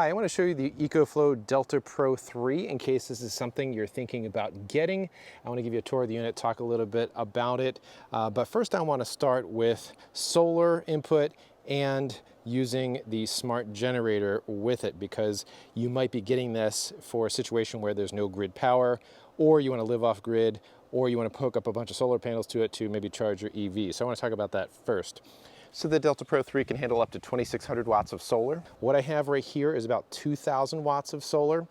Hi, I want to show you the EcoFlow Delta Pro 3 in case this is something you're thinking about getting. I want to give you a tour of the unit, talk a little bit about it. But first I want to start with solar input and using the smart generator with it, because you might be getting this for a situation where there's no grid power, or you want to live off grid, or you want to hook up a bunch of solar panels to it to maybe charge your EV. So I want to talk about that first. So the Delta Pro 3 can handle up to 2,600 watts of solar. What I have right here is about 2,000 watts of solar.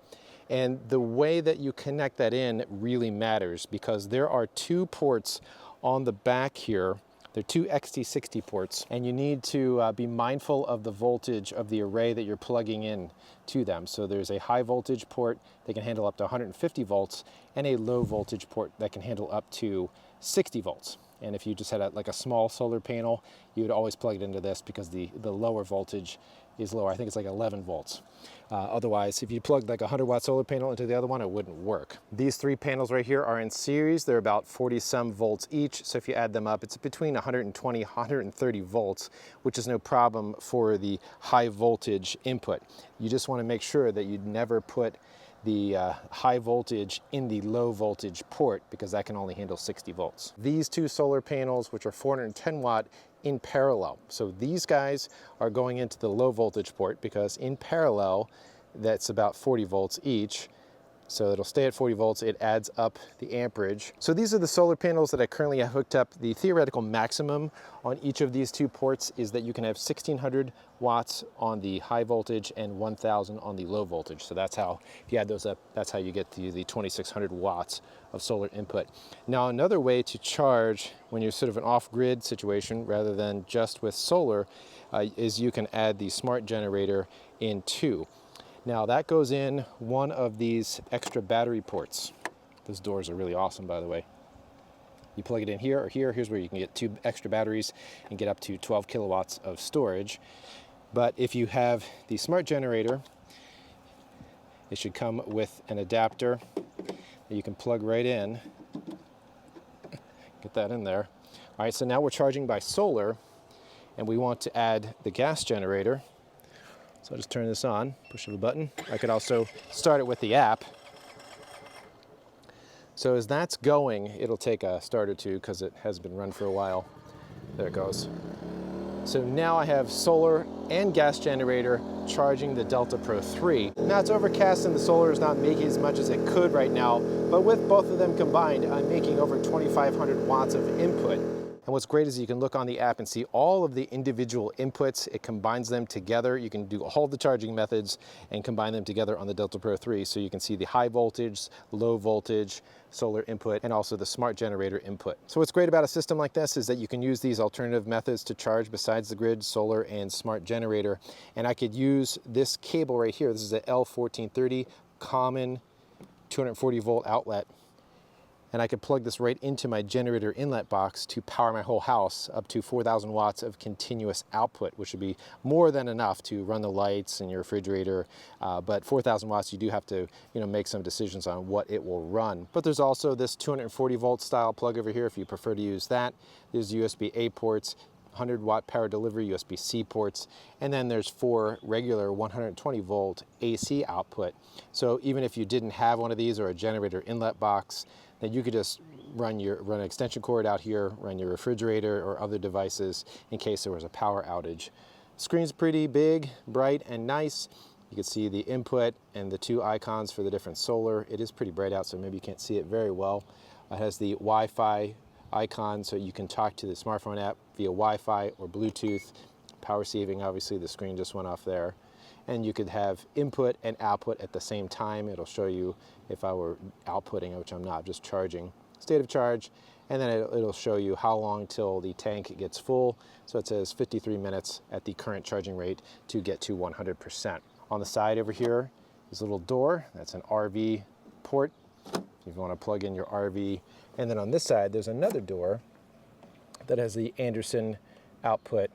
And the way that you connect that in really matters, because there are two ports on the back here. They're two XT60 ports, and you need to be mindful of the voltage of the array that you're plugging in to them. So there's a high voltage port that can handle up to 150 volts and a low voltage port that can handle up to 60 volts. And if you just had like a small solar panel, you would always plug it into this because the lower voltage is lower. I think it's like 11 volts. Otherwise, if you plugged like a 100-watt solar panel into the other one, it wouldn't work. These three panels right here are in series. They're about 40-some volts each. So if you add them up, it's between 120, 130 volts, which is no problem for the high voltage input. You just want to make sure that you never put the high voltage in the low voltage port, because that can only handle 60 volts. These two solar panels, which are 410 watt, in parallel. So these guys are going into the low voltage port, because in parallel, that's about 40 volts each. So it'll stay at 40 volts, it adds up the amperage. So these are the solar panels that I currently have hooked up. The theoretical maximum on each of these two ports is that you can have 1,600 watts on the high voltage and 1,000 on the low voltage. So that's how, if you add those up, that's how you get to the 2,600 watts of solar input. Now, another way to charge when you're sort of an off-grid situation rather than just with solar is you can add the smart generator in too. Now that goes in one of these extra battery ports. Those doors are really awesome, by the way. You plug it in here or here. Here's where you can get two extra batteries and get up to 12 kilowatts of storage. But if you have the smart generator, it should come with an adapter that you can plug right in. Get that in there. All right, so now we're charging by solar, and we want to add the gas generator. So I'll just turn this on, push of a button. I could also start it with the app. So as that's going, it'll take a start or two because it has been run for a while. There it goes. So now I have solar and gas generator charging the Delta Pro 3. Now it's overcast and the solar is not making as much as it could right now, but with both of them combined, I'm making over 2,500 watts of input. And what's great is you can look on the app and see all of the individual inputs. It combines them together. You can do all the charging methods and combine them together on the Delta Pro 3. So you can see the high voltage, low voltage, solar input, and also the smart generator input. So what's great about a system like this is that you can use these alternative methods to charge besides the grid, solar, and smart generator. And I could use this cable right here. This is a L1430 common 240 volt outlet. And I could plug this right into my generator inlet box to power my whole house up to 4,000 watts of continuous output, which would be more than enough to run the lights and your refrigerator. But 4,000 watts, you do have to, make some decisions on what it will run. But there's also this 240 volt style plug over here if you prefer to use that. There's USB-A ports, 100 watt power delivery USB-C ports, and then there's 4 regular 120 volt AC output. So even if you didn't have one of these or a generator inlet box, then you could just run an extension cord out here, run your refrigerator or other devices in case there was a power outage. Screen's pretty big, bright, and nice. You can see the input and the two icons for the different solar. It is pretty bright out, so maybe you can't see it very well. It has the Wi-Fi icon, so you can talk to the smartphone app via Wi-Fi or Bluetooth. Power saving, obviously, the screen just went off there. And you could have input and output at the same time. It'll show you if I were outputting, which I'm not, just charging. State of charge, and then it'll show you how long till the tank gets full. So it says 53 minutes at the current charging rate to get to 100%. On the side over here is a little door. That's an RV port if you want to plug in your RV. And then on this side, there's another door that has the Anderson output,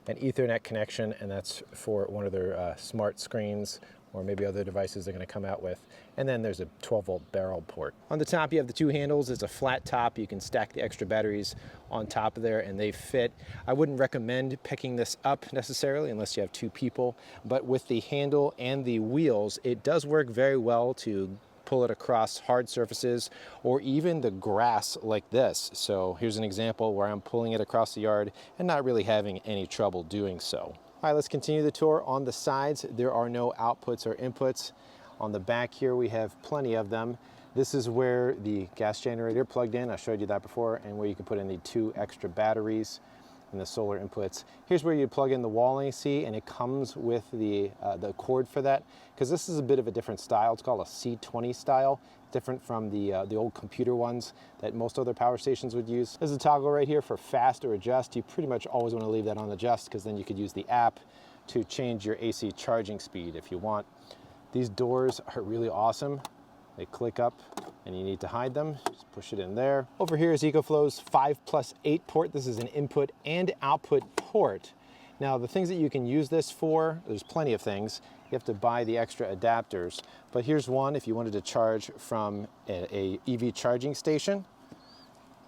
an Ethernet connection, and that's for one of their smart screens or maybe other devices they're going to come out with. And then there's a 12-volt barrel port. On the top, you have the two handles. It's a flat top. You can stack the extra batteries on top of there, and they fit. I wouldn't recommend picking this up necessarily unless you have two people, but with the handle and the wheels, it does work very well to pull it across hard surfaces or even the grass like this. So here's an example where I'm pulling it across the yard and not really having any trouble doing so. All right, let's continue the tour. On the sides, there are no outputs or inputs. On the back here, we have plenty of them. This is where the gas generator plugged in. I showed you that before, and where you can put in the two extra batteries and the solar inputs. Here's where you plug in the wall AC, and it comes with the cord for that, because this is a bit of a different style. It's called a C20 style, different from the old computer ones that most other power stations would use. There's a toggle right here for fast or adjust. You pretty much always want to leave that on adjust, because then you could use the app to change your AC charging speed if you want. These doors are really awesome. They click up and you need to hide them. Just push it in there. Over here is EcoFlow's 5+8 port. This is an input and output port. Now the things that you can use this for, there's plenty of things. You have to buy the extra adapters, but here's one if you wanted to charge from a EV charging station.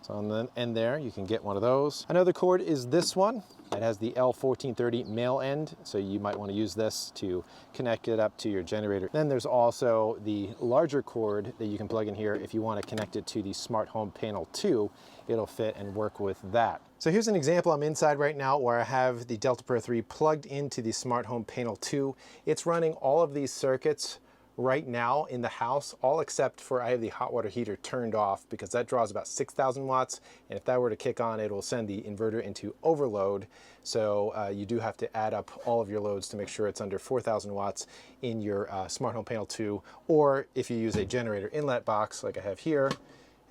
So on the end there, you can get one of those. Another cord is this one. It has the L1430 male end, so you might want to use this to connect it up to your generator. Then there's also the larger cord that you can plug in here if you want to connect it to the Smart Home Panel 2. It'll fit and work with that. So here's an example. I'm inside right now where I have the Delta Pro 3 plugged into the Smart Home Panel 2. It's running all of these circuits right now in the house, all except for I have the hot water heater turned off because that draws about 6,000 watts. And if that were to kick on, it will send the inverter into overload. So you do have to add up all of your loads to make sure it's under 4,000 watts in your Smart Home Panel 2. Or if you use a generator inlet box like I have here,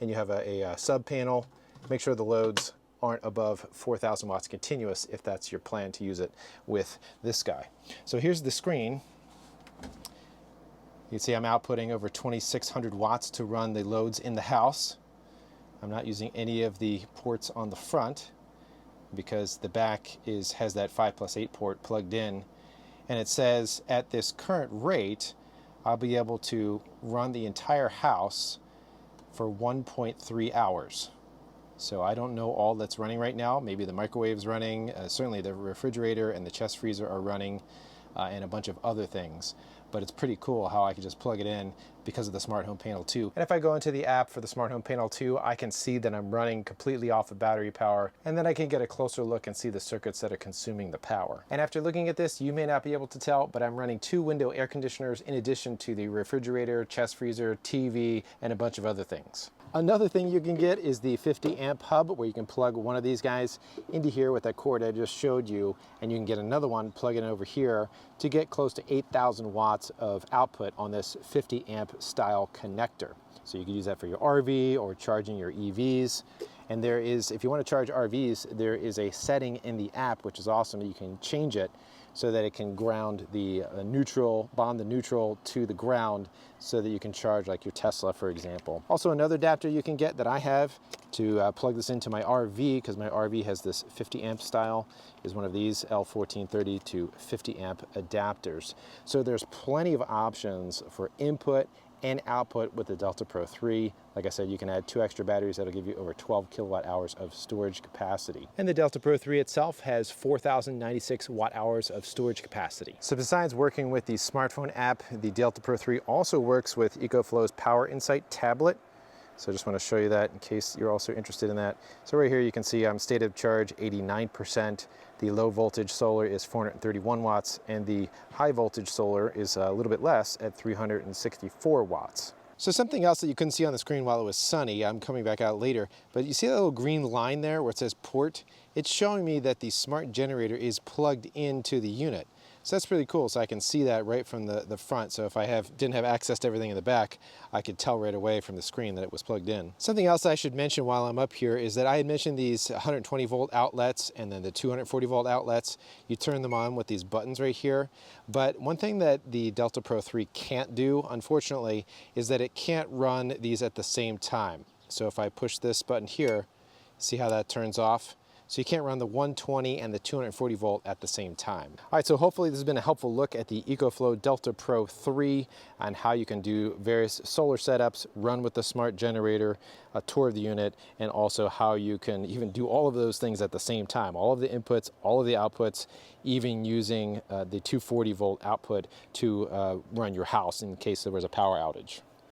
and you have a sub panel, make sure the loads aren't above 4,000 watts continuous if that's your plan to use it with this guy. So here's the screen. You can see I'm outputting over 2,600 watts to run the loads in the house. I'm not using any of the ports on the front because the back has that 5+8 port plugged in. And it says at this current rate, I'll be able to run the entire house for 1.3 hours. So I don't know all that's running right now. Maybe the microwave's running, certainly the refrigerator and the chest freezer are running, and a bunch of other things. But it's pretty cool how I can just plug it in because of the Smart Home Panel 2. And if I go into the app for the Smart Home Panel 2, I can see that I'm running completely off of battery power, and then I can get a closer look and see the circuits that are consuming the power. And after looking at this, you may not be able to tell, but I'm running 2 window air conditioners in addition to the refrigerator, chest freezer, TV, and a bunch of other things. Another thing you can get is the 50 amp hub, where you can plug one of these guys into here with that cord I just showed you, and you can get another one, plug it over here to get close to 8,000 watts of output on this 50 amp style connector. So you can use that for your RV or charging your EVs. And there is, if you want to charge RVs, there is a setting in the app, which is awesome. You can change it so that it can ground the neutral, bond the neutral to the ground so that you can charge like your Tesla, for example. Also another adapter you can get that I have to plug this into my RV, because my RV has this 50 amp style, is one of these L1430 to 50 amp adapters. So there's plenty of options for input and output with the Delta Pro 3. Like I said, you can add 2 extra batteries that'll give you over 12 kilowatt hours of storage capacity. And the Delta Pro 3 itself has 4,096 watt hours of storage capacity. So besides working with the smartphone app, the Delta Pro 3 also works with EcoFlow's Power Insight tablet. So I just want to show you that in case you're also interested in that. So right here you can see I'm state of charge 89%. The low voltage solar is 431 watts, and the high voltage solar is a little bit less at 364 watts. So something else that you couldn't see on the screen while it was sunny, I'm coming back out later, but you see that little green line there where it says port? It's showing me that the smart generator is plugged into the unit. So that's pretty cool. So I can see that right from the front. So if I didn't have access to everything in the back, I could tell right away from the screen that it was plugged in. Something else I should mention while I'm up here is that I had mentioned these 120 volt outlets and then the 240 volt outlets. You turn them on with these buttons right here. But one thing that the Delta Pro 3 can't do, unfortunately, is that it can't run these at the same time. So if I push this button here, see how that turns off? so you can't run the 120 and the 240 volt at the same time. All right, so hopefully this has been a helpful look at the EcoFlow Delta Pro 3 and how you can do various solar setups, run with the smart generator, a tour of the unit, and also how you can even do all of those things at the same time. All of the inputs, all of the outputs, even using the 240 volt output to run your house in case there was a power outage.